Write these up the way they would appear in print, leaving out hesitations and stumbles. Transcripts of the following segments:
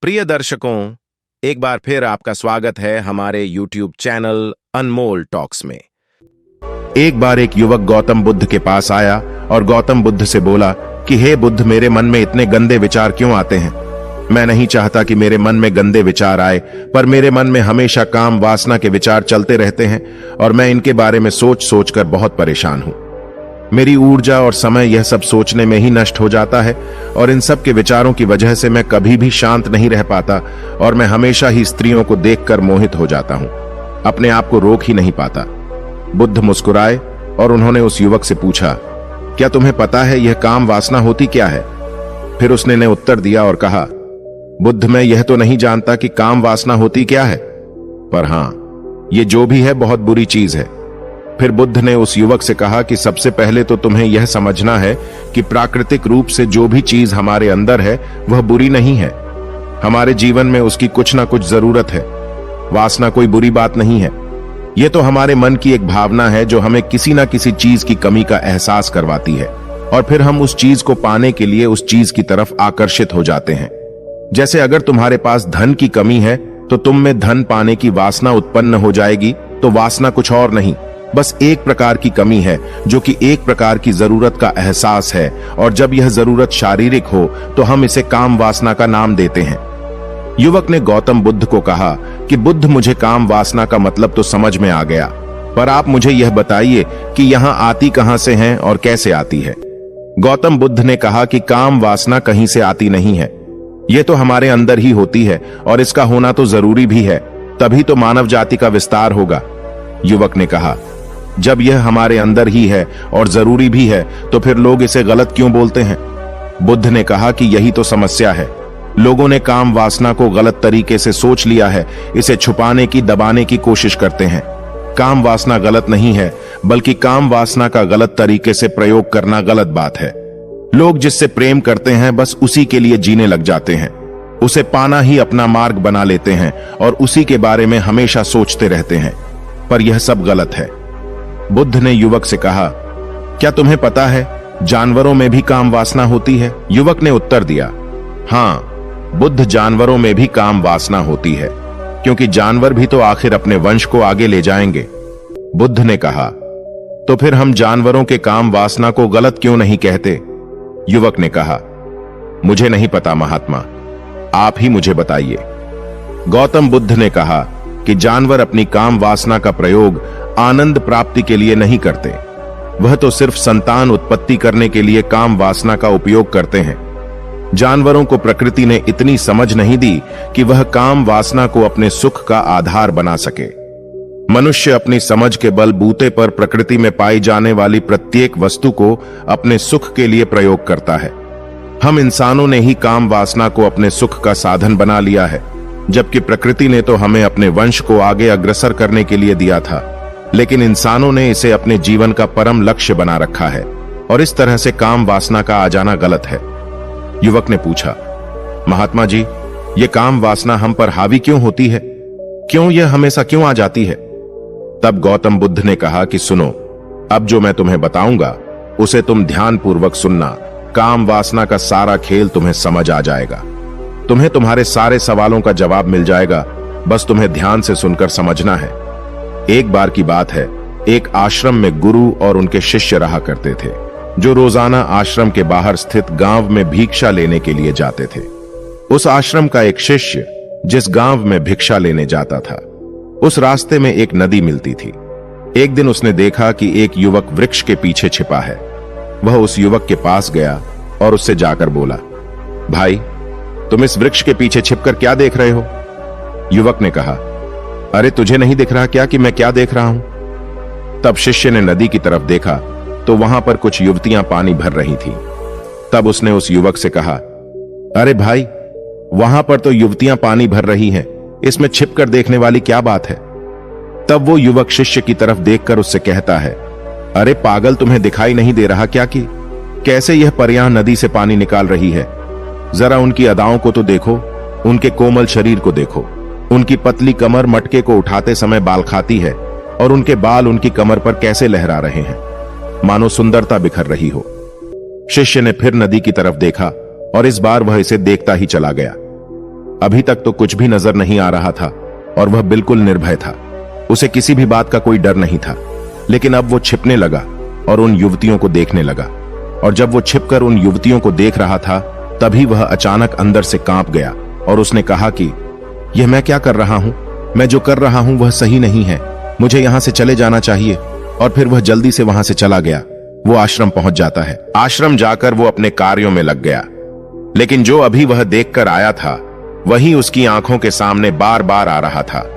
प्रिय दर्शकों, एक बार फिर आपका स्वागत है हमारे YouTube चैनल अनमोल टॉक्स में। एक बार एक युवक गौतम बुद्ध के पास आया और गौतम बुद्ध से बोला कि हे बुद्ध, मेरे मन में इतने गंदे विचार क्यों आते हैं? मैं नहीं चाहता कि मेरे मन में गंदे विचार आए, पर मेरे मन में हमेशा काम वासना के विचार चलते रहते हैं और मैं इनके बारे में सोच सोच कर बहुत परेशान हूं। मेरी ऊर्जा और समय यह सब सोचने में ही नष्ट हो जाता है और इन सब के विचारों की वजह से मैं कभी भी शांत नहीं रह पाता और मैं हमेशा ही स्त्रियों को देखकर मोहित हो जाता हूं, अपने आप को रोक ही नहीं पाता। बुद्ध मुस्कुराए और उन्होंने उस युवक से पूछा, क्या तुम्हें पता है यह काम वासना होती क्या है? फिर उसने ने उत्तर दिया और कहा, बुद्ध, मैं यह तो नहीं जानता कि काम वासना होती क्या है, पर हां, ये जो भी है बहुत बुरी चीज है। फिर बुद्ध ने उस युवक से कहा कि सबसे पहले तो तुम्हें यह समझना है कि प्राकृतिक रूप से जो भी चीज हमारे अंदर है वह बुरी नहीं है। हमारे जीवन में उसकी कुछ ना कुछ जरूरत है। वासना कोई बुरी बात नहीं है। यह तो हमारे मन की एक भावना है जो हमें किसी ना किसी चीज की कमी का एहसास करवाती है और फिर हम उस चीज को पाने के लिए उस चीज की तरफ आकर्षित हो जाते हैं। जैसे अगर तुम्हारे पास धन की कमी है तो तुम में धन पाने की वासना उत्पन्न हो जाएगी। तो वासना कुछ और नहीं, बस एक प्रकार की कमी है जो कि एक प्रकार की जरूरत का एहसास है, और जब यह जरूरत शारीरिक हो तो हम इसे काम वासना का नाम देते हैं। युवक ने गौतम बुद्ध को कहा कि बुद्ध, मुझे काम वासना का मतलब तो समझ में आ गया, पर आप मुझे यह बताइए कि यहां आती कहां से है और कैसे आती है? गौतम बुद्ध ने कहा कि काम वासना कहीं से आती नहीं है, यह तो हमारे अंदर ही होती है और इसका होना तो जरूरी भी है, तभी तो मानव जाति का विस्तार होगा। युवक ने कहा, जब यह हमारे अंदर ही है और जरूरी भी है तो फिर लोग इसे गलत क्यों बोलते हैं? बुद्ध ने कहा कि यही तो समस्या है। लोगों ने काम वासना को गलत तरीके से सोच लिया है, इसे छुपाने की, दबाने की कोशिश करते हैं। काम वासना गलत नहीं है, बल्कि काम वासना का गलत तरीके से प्रयोग करना गलत बात है। लोग जिससे प्रेम करते हैं बस उसी के लिए जीने लग जाते हैं, उसे पाना ही अपना मार्ग बना लेते हैं और उसी के बारे में हमेशा सोचते रहते हैं, पर यह सब गलत है। बुद्ध ने युवक से कहा, क्या तुम्हें पता है जानवरों में भी काम वासना होती है? युवक ने उत्तर दिया, हां बुद्ध, जानवरों में भी काम वासना होती है, क्योंकि जानवर भी तो आखिर अपने वंश को आगे ले जाएंगे। बुद्ध ने कहा, तो फिर हम जानवरों के काम वासना को गलत क्यों नहीं कहते? युवक ने कहा, मुझे नहीं पता महात्मा, आप ही मुझे बताइए। गौतम बुद्ध ने कहा कि जानवर अपनी काम वासना का प्रयोग आनंद प्राप्ति के लिए नहीं करते, वह तो सिर्फ संतान उत्पत्ति करने के लिए काम वासना का उपयोग करते हैं। जानवरों को प्रकृति ने इतनी समझ नहीं दी कि वह काम वासना को अपने सुख का आधार बना सके। मनुष्य अपनी समझ के बल बूते पर प्रकृति में पाई जाने वाली प्रत्येक वस्तु को अपने सुख के लिए प्रयोग करता है। हम इंसानों ने ही काम वासना को अपने सुख का साधन बना लिया है, जबकि प्रकृति ने तो हमें अपने वंश को आगे अग्रसर करने के लिए दिया था, लेकिन इंसानों ने इसे अपने जीवन का परम लक्ष्य बना रखा है और इस तरह से काम वासना का आ जाना गलत है। युवक ने पूछा, महात्मा जी, ये काम वासना हम पर हावी क्यों होती है? क्यों यह हमेशा क्यों आ जाती है? तब गौतम बुद्ध ने कहा कि सुनो, अब जो मैं तुम्हें बताऊंगा उसे तुम ध्यानपूर्वक सुनना। काम वासना का सारा खेल तुम्हें समझ आ जाएगा, तुम्हें तुम्हारे सारे सवालों का जवाब मिल जाएगा, बस तुम्हें ध्यान से सुनकर समझना है। एक बार की बात है, एक आश्रम में गुरु और उनके शिष्य रहा करते थे, जो रोजाना आश्रम के बाहर स्थित गांव में भिक्षा लेने के लिए जाते थे। उस आश्रम का एक शिष्य जिस गांव में भिक्षा लेने जाता था, उस रास्ते में एक नदी मिलती थी। एक दिन उसने देखा कि एक युवक वृक्ष के पीछे छिपा है। वह उस युवक के पास गया और उससे जाकर बोला, भाई, तुम इस वृक्ष के पीछे छिपकर क्या देख रहे हो? युवक ने कहा, अरे तुझे नहीं दिख रहा क्या कि मैं क्या देख रहा हूं? तब शिष्य ने नदी की तरफ देखा तो वहां पर कुछ युवतियां पानी भर रही थीं। तब उसने उस युवक से कहा, अरे भाई, वहां पर तो युवतियां पानी भर रही हैं, इसमें छिपकर देखने वाली क्या बात है? तब वो युवक शिष्य की तरफ देखकर उससे कहता है, अरे पागल, तुम्हें दिखाई नहीं दे रहा क्या कि कैसे यह परियां नदी से पानी निकाल रही है? जरा उनकी अदाओं को तो देखो, उनके कोमल शरीर को देखो, उनकी पतली कमर मटके को उठाते समय बाल खाती है और उनके बाल उनकी कमर पर कैसे लहरा रहे हैं, मानो सुंदरता बिखर रही हो। शिष्य ने फिर नदी की तरफ देखा और इस बार वह इसे देखता ही चला गया। अभी तक तो कुछ भी नजर नहीं आ रहा था और वह बिल्कुल निर्भय था। उसे किसी भी बात का कोई डर नहीं था। लेकिन अब वो छिपने लगा और उन युवतियों को देखने लगा। और जब वो छिपकर उन युवतियों को देख रहा था, तभी वह अचानक अंदर से कांप गया और उसने कहा कि यह मैं क्या कर रहा हूं? मैं जो कर रहा हूं वह सही नहीं है। मुझे यहां से चले जाना चाहिए। और फिर वह जल्दी से वहां से चला गया। वो आश्रम पहुंच जाता है। आश्रम जाकर वो अपने कार्यों में लग गया। लेकिन जो अभी वह देखकर आया था, वही उसकी आंखों के सामने बार बार आ रहा था।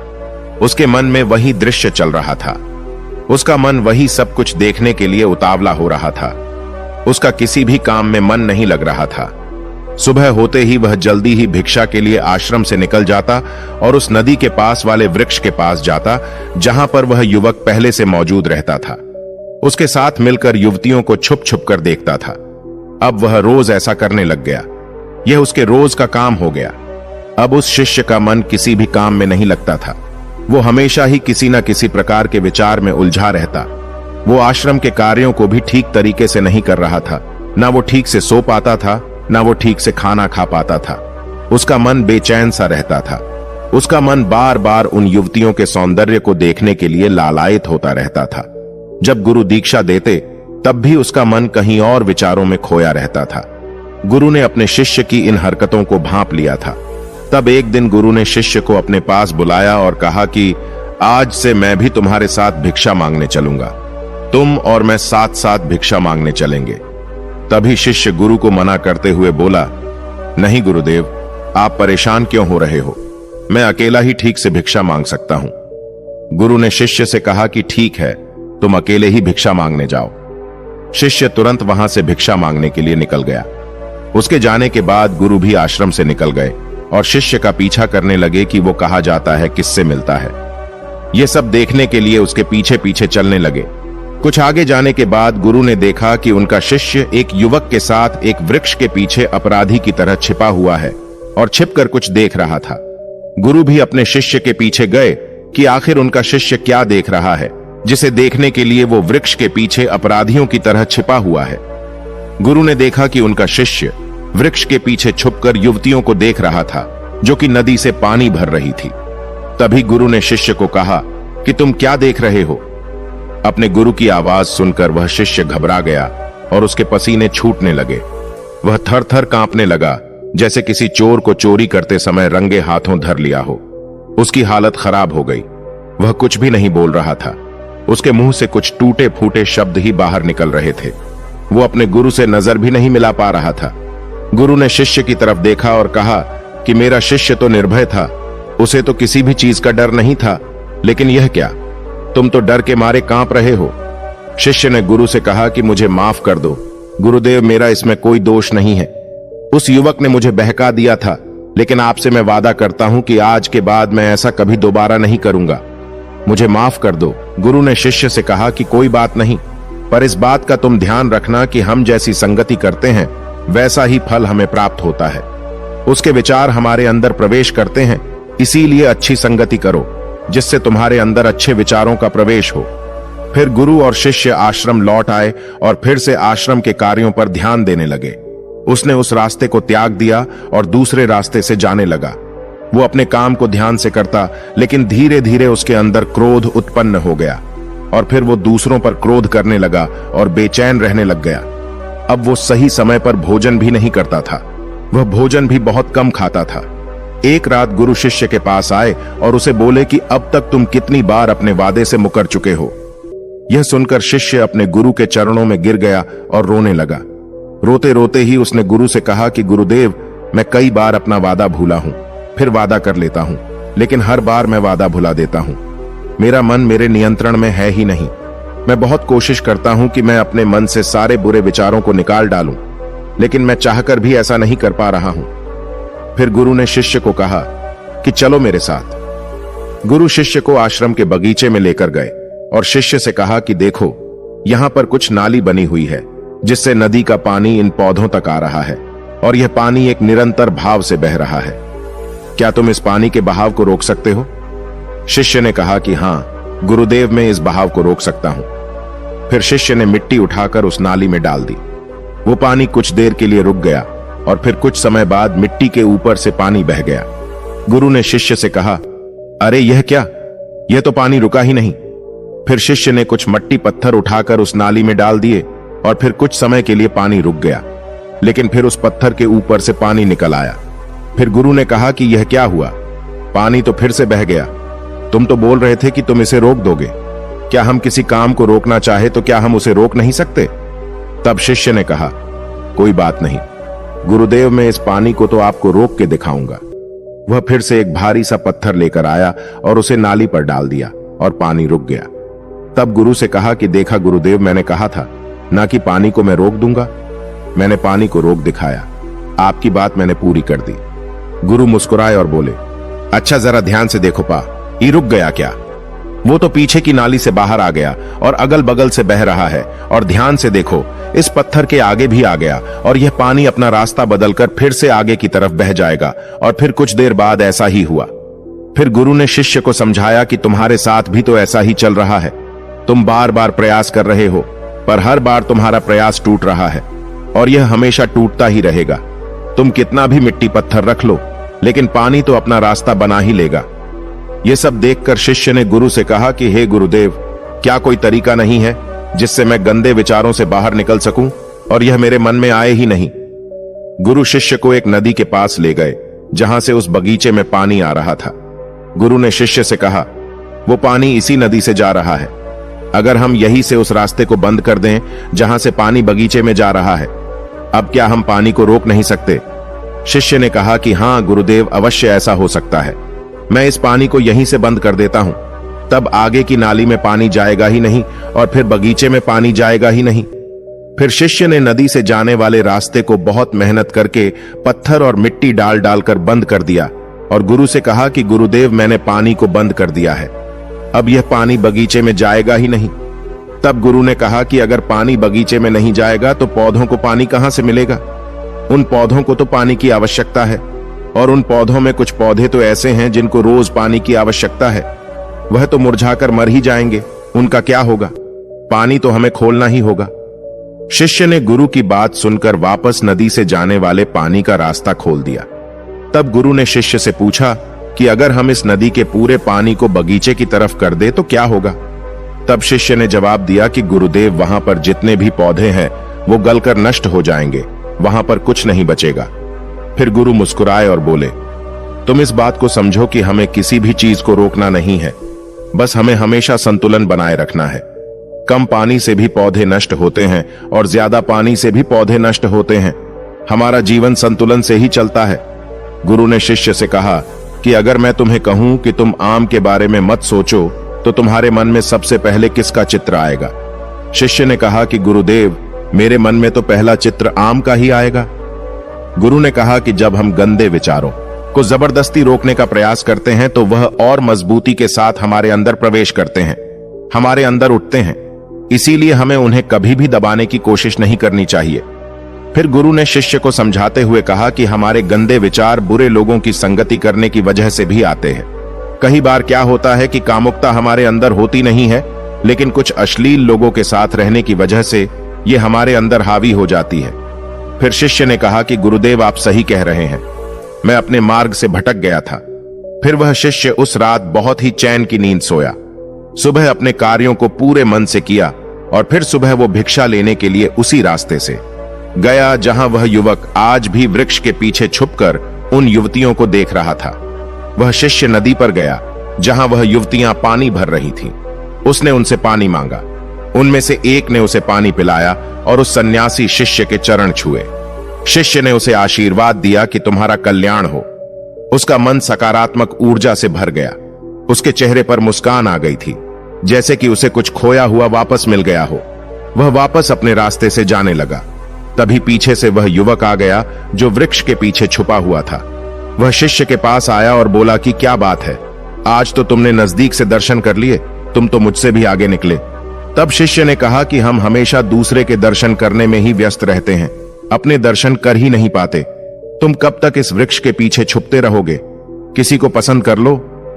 उसके मन में वही दृश्य चल रहा था। उसका मन वही सब कुछ देखने के लिए उतावला हो रहा था। उसका किसी भी काम में मन नहीं लग रहा था। सुबह होते ही वह जल्दी ही भिक्षा के लिए आश्रम से निकल जाता और उस नदी के पास वाले वृक्ष के पास जाता, जहां पर वह युवक पहले से मौजूद रहता था। उसके साथ मिलकर युवतियों को छुप छुप कर देखता था। अब वह रोज ऐसा करने लग गया। यह उसके रोज का काम हो गया। अब उस शिष्य का मन किसी भी काम में नहीं लगता था। वो हमेशा ही किसी न किसी प्रकार के विचार में उलझा रहता। वो आश्रम के कार्यों को भी ठीक तरीके से नहीं कर रहा था। ना वो ठीक से सो पाता था, ना वो ठीक से खाना खा पाता था। उसका मन बेचैन सा रहता था। उसका मन बार बार उन युवतियों के सौंदर्य को देखने के लिए लालायित होता रहता था। जब गुरु दीक्षा देते, तब भी उसका मन कहीं और विचारों में खोया रहता था। गुरु ने अपने शिष्य की इन हरकतों को भांप लिया था। तब एक दिन गुरु ने शिष्य को अपने पास बुलाया और कहा कि आज से मैं भी तुम्हारे साथ भिक्षा मांगने चलूंगा। तुम और मैं साथ साथ भिक्षा मांगने चलेंगे। तभी शिष्य गुरु को मना करते हुए बोला, नहीं गुरुदेव, आप परेशान क्यों हो रहे हो? मैं अकेला ही ठीक से भिक्षा मांग सकता हूं। गुरु ने शिष्य से कहा कि ठीक है, तुम अकेले ही भिक्षा मांगने जाओ। शिष्य तुरंत वहां से भिक्षा मांगने के लिए निकल गया। उसके जाने के बाद गुरु भी आश्रम से निकल गए और शिष्य का पीछा करने लगे कि वो कहा जाता है, किससे मिलता है। ये सब देखने के लिए उसके पीछे पीछे चलने लगे। कुछ आगे जाने के बाद गुरु ने देखा कि उनका शिष्य एक युवक के साथ एक वृक्ष के पीछे अपराधी की तरह छिपा हुआ है और छिपकर कुछ देख रहा था। गुरु भी अपने शिष्य के पीछे गए कि आखिर उनका शिष्य क्या देख रहा है, जिसे देखने के लिए वो वृक्ष के पीछे अपराधियों की तरह छिपा हुआ है। गुरु ने देखा कि उनका शिष्य वृक्ष के पीछे छुपकर युवतियों को देख रहा था, जो कि नदी से पानी भर रही थी। तभी गुरु ने शिष्य को कहा कि तुम क्या देख रहे हो? अपने गुरु की आवाज सुनकर वह शिष्य घबरा गया और उसके पसीने छूटने लगे। वह थर थर कांपने लगा, जैसे किसी चोर को चोरी करते समय रंगे हाथों धर लिया हो। उसकी हालत खराब हो गई। वह कुछ भी नहीं बोल रहा था। उसके मुंह से कुछ टूटे फूटे शब्द ही बाहर निकल रहे थे। वो अपने गुरु से नजर भी नहीं मिला पा रहा था। गुरु ने शिष्य की तरफ देखा और कहा कि मेरा शिष्य तो निर्भय था, उसे तो किसी भी चीज का डर नहीं था, लेकिन यह क्या, तुम तो डर के मारे कांप रहे हो। शिष्य ने गुरु से कहा कि मुझे माफ कर दो गुरुदेव, मेरा इसमें कोई दोष नहीं है। उस युवक ने मुझे बहका दिया था, लेकिन आपसे मैं वादा करता हूं कि आज के बाद मैं ऐसा कभी दोबारा नहीं करूंगा। मुझे माफ कर दो। गुरु ने शिष्य से कहा कि कोई बात नहीं, पर इस बात का तुम ध्यान रखना कि हम जैसी संगति करते हैं, वैसा ही फल हमें प्राप्त होता है। उसके विचार हमारे अंदर प्रवेश करते हैं, इसीलिए अच्छी संगति करो, जिससे तुम्हारे अंदर अच्छे विचारों का प्रवेश हो। फिर गुरु और शिष्य आश्रम लौट आए और फिर से आश्रम के कार्यों पर ध्यान देने लगे। उसने उस रास्ते को त्याग दिया और दूसरे रास्ते से जाने लगा। वो अपने काम को ध्यान से करता, लेकिन धीरे धीरे उसके अंदर क्रोध उत्पन्न हो गया और फिर वो दूसरों पर क्रोध करने लगा और बेचैन रहने लग गया। अब वो सही समय पर भोजन भी नहीं करता था। वह भोजन भी बहुत कम खाता था। एक रात गुरु शिष्य के पास आए और उसे बोले कि अब तक तुम कितनी बार अपने वादे से मुकर चुके हो। यह सुनकर शिष्य अपने गुरु के चरणों में गिर गया और रोने लगा। रोते रोते ही उसने गुरु से कहा कि गुरुदेव, मैं कई बार अपना वादा भूला हूं, फिर वादा कर लेता हूं, लेकिन हर बार मैं वादा भुला देता हूं। मेरा मन मेरे नियंत्रण में है ही नहीं। मैं बहुत कोशिश करता हूं कि मैं अपने मन से सारे बुरे विचारों को निकाल डालूं, लेकिन मैं चाहकर भी ऐसा नहीं कर पा रहा हूं। फिर गुरु ने शिष्य को कहा कि चलो मेरे साथ। गुरु शिष्य को आश्रम के बगीचे में लेकर गए और शिष्य से कहा कि देखो, यहां पर कुछ नाली बनी हुई है, जिससे नदी का पानी इन पौधों तक आ रहा है और यह पानी एक निरंतर भाव से बह रहा है। क्या तुम इस पानी के बहाव को रोक सकते हो? शिष्य ने कहा कि हां गुरुदेव, मैं इस बहाव को रोक सकता हूं। फिर शिष्य ने मिट्टी उठाकर उस नाली में डाल दी। वो पानी कुछ देर के लिए रुक गया और फिर कुछ समय बाद मिट्टी के ऊपर से पानी बह गया। गुरु ने शिष्य से कहा, अरे यह क्या, यह तो पानी रुका ही नहीं। फिर शिष्य ने कुछ मट्टी पत्थर उठाकर उस नाली में डाल दिए और फिर कुछ समय के लिए पानी रुक गया, लेकिन फिर उस पत्थर के ऊपर से पानी निकल आया। फिर गुरु ने कहा कि यह क्या हुआ, पानी तो फिर से बह गया। तुम तो बोल रहे थे कि तुम इसे रोक दोगे। क्या हम किसी काम को रोकना चाहे तो क्या हम उसे रोक नहीं सकते? तब शिष्य ने कहा, कोई बात नहीं गुरुदेव, मैं इस पानी को तो आपको रोक के दिखाऊंगा। वह फिर से एक भारी सा पत्थर लेकर आया और उसे नाली पर डाल दिया और पानी रुक गया। तब गुरु से कहा कि देखा गुरुदेव, मैंने कहा था ना कि पानी को मैं रोक दूंगा। मैंने पानी को रोक दिखाया, आपकी बात मैंने पूरी कर दी। गुरु मुस्कुराए और बोले, अच्छा जरा ध्यान से देखो पा, ये रुक गया क्या? वो तो पीछे की नाली से बाहर आ गया और अगल बगल से बह रहा है। और ध्यान से देखो, इस पत्थर के आगे भी आ गया और यह पानी अपना रास्ता बदलकर फिर से आगे की तरफ बह जाएगा। और फिर कुछ देर बाद ऐसा ही हुआ। फिर गुरु ने शिष्य को समझाया कि तुम्हारे साथ भी तो ऐसा ही चल रहा है। तुम बार बार प्रयास कर रहे हो, पर हर बार तुम्हारा प्रयास टूट रहा है और यह हमेशा टूटता ही रहेगा। तुम कितना भी मिट्टी पत्थर रख लो, लेकिन पानी तो अपना रास्ता बना ही लेगा। यह सब देखकर शिष्य ने गुरु से कहा कि हे गुरुदेव, क्या कोई तरीका नहीं है जिससे मैं गंदे विचारों से बाहर निकल सकूं और यह मेरे मन में आए ही नहीं? गुरु शिष्य को एक नदी के पास ले गए जहां से उस बगीचे में पानी आ रहा था। गुरु ने शिष्य से कहा, वो पानी इसी नदी से जा रहा है। अगर हम यहीं से उस रास्ते को बंद कर दें जहां से पानी बगीचे में जा रहा है, अब क्या हम पानी को रोक नहीं सकते? शिष्य ने कहा कि हां गुरुदेव, अवश्य ऐसा हो सकता है। मैं इस पानी को यहीं से बंद कर देता हूं, तब आगे की नाली में पानी जाएगा ही नहीं और फिर बगीचे में पानी जाएगा ही नहीं। फिर शिष्य ने नदी से जाने वाले रास्ते को बहुत मेहनत करके पत्थर और मिट्टी डाल डालकर बंद कर दिया और गुरु से कहा कि गुरुदेव, मैंने पानी को बंद कर दिया है, अब यह पानी बगीचे में जाएगा ही नहीं। तब गुरु ने कहा कि अगर पानी बगीचे में नहीं जाएगा तो पौधों को पानी कहां से मिलेगा? उन पौधों को तो पानी की आवश्यकता है और उन पौधों में कुछ पौधे तो ऐसे हैं जिनको रोज पानी की आवश्यकता है। वह तो मुरझाकर मर ही जाएंगे, उनका क्या होगा? पानी तो हमें खोलना ही होगा। शिष्य ने गुरु की बात सुनकर वापस नदी से जाने वाले पानी का रास्ता खोल दिया। तब गुरु ने शिष्य से पूछा कि अगर हम इस नदी के पूरे पानी को बगीचे की तरफ कर दे तो क्या होगा? तब शिष्य ने जवाब दिया कि गुरुदेव, वहां पर जितने भी पौधे हैं वो गलकर नष्ट हो जाएंगे, वहां पर कुछ नहीं बचेगा। फिर गुरु मुस्कुराए और बोले, तुम इस बात को समझो कि हमें किसी भी चीज को रोकना नहीं है, बस हमें हमेशा संतुलन बनाए रखना है। कम पानी से भी पौधे नष्ट होते हैं और ज्यादा पानी से भी पौधे नष्ट होते हैं। हमारा जीवन संतुलन से ही चलता है। गुरु ने शिष्य से कहा कि अगर मैं तुम्हें कहूं कि तुम आम के बारे में मत सोचो तो तुम्हारे मन में सबसे पहले किसका चित्र आएगा? शिष्य ने कहा कि गुरुदेव, मेरे मन में तो पहला चित्र आम का ही आएगा। गुरु ने कहा कि जब हम गंदे विचारों को जबरदस्ती रोकने का प्रयास करते हैं तो वह और मजबूती के साथ हमारे अंदर प्रवेश करते हैं, हमारे अंदर उठते हैं। इसीलिए हमें उन्हें कभी भी दबाने की कोशिश नहीं करनी चाहिए। फिर गुरु ने शिष्य को समझाते हुए कहा कि हमारे गंदे विचार बुरे लोगों की संगति करने की वजह से भी आते हैं। कई बार क्या होता है कि कामुकता हमारे अंदर होती नहीं है, लेकिन कुछ अश्लील लोगों के साथ रहने की वजह से ये हमारे अंदर हावी हो जाती है। फिर शिष्य ने कहा कि गुरुदेव, आप सही कह रहे हैं, मैं अपने मार्ग से भटक गया था। फिर वह शिष्य उस रात बहुत ही चैन की नींद सोया। सुबह अपने कार्यों को पूरे मन से किया और फिर सुबह वो भिक्षा लेने के लिए उसी रास्ते से गया जहां वह युवक आज भी वृक्ष के पीछे छुपकर उन युवतियों को देख रहा था। वह शिष्य नदी पर गया जहां वह युवतियां पानी भर रही थीं। उसने उनसे पानी मांगा। उनमें से एक ने उसे पानी पिलाया और उस सन्यासी शिष्य के चरण छुए। शिष्य ने उसे आशीर्वाद दिया कि तुम्हारा कल्याण हो। उसका मन सकारात्मक ऊर्जा से भर गया। उसके चेहरे पर मुस्कान आ गई थी, जैसे कि उसे कुछ खोया हुआ वापस मिल गया हो। वह वापस अपने रास्ते से जाने लगा। तभी पीछे से वह युवक आ गया जो वृक्ष के पीछे छुपा हुआ था। वह शिष्य के पास आया और बोला कि क्या बात है, आज तो तुमने नजदीक से दर्शन कर लिए, तुम तो मुझसे भी आगे निकले। तब शिष्य ने कहा कि हम हमेशा दूसरे के दर्शन करने में ही व्यस्त रहते हैं, अपने दर्शन कर ही नहीं पाते। तुम कब तक इस वृक्ष के पीछे छुपते रहोगे? किसी को पसंद कर लो,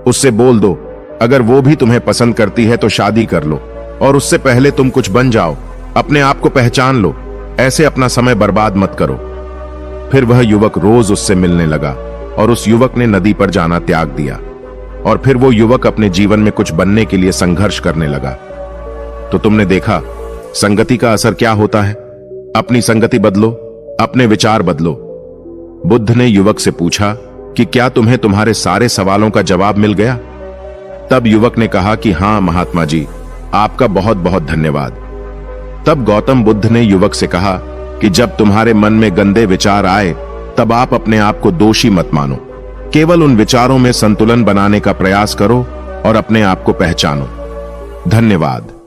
उससे बोल दो। अगर वो भी तुम्हें पसंद करती है तो शादी कर लो और उससे पहले तुम कुछ बन जाओ, अपने आप को पहचान लो। ऐसे अपना समय बर्बाद मत करो। फिर वह युवक रोज उससे मिलने लगा और उस युवक ने नदी पर जाना त्याग दिया। और फिर वो युवक अपने जीवन में कुछ बनने के लिए संघर्ष करने लगा। तो तुमने देखा संगति का असर क्या होता है। अपनी संगति बदलो, अपने विचार बदलो। बुद्ध ने युवक से पूछा कि क्या तुम्हें तुम्हारे सारे सवालों का जवाब मिल गया? तब युवक ने कहा कि हां महात्मा जी, आपका बहुत बहुत धन्यवाद। तब गौतम बुद्ध ने युवक से कहा कि जब तुम्हारे मन में गंदे विचार आए तब आप अपने आप को दोषी मत मानो। केवल उन विचारों में संतुलन बनाने का प्रयास करो और अपने आप को पहचानो। धन्यवाद।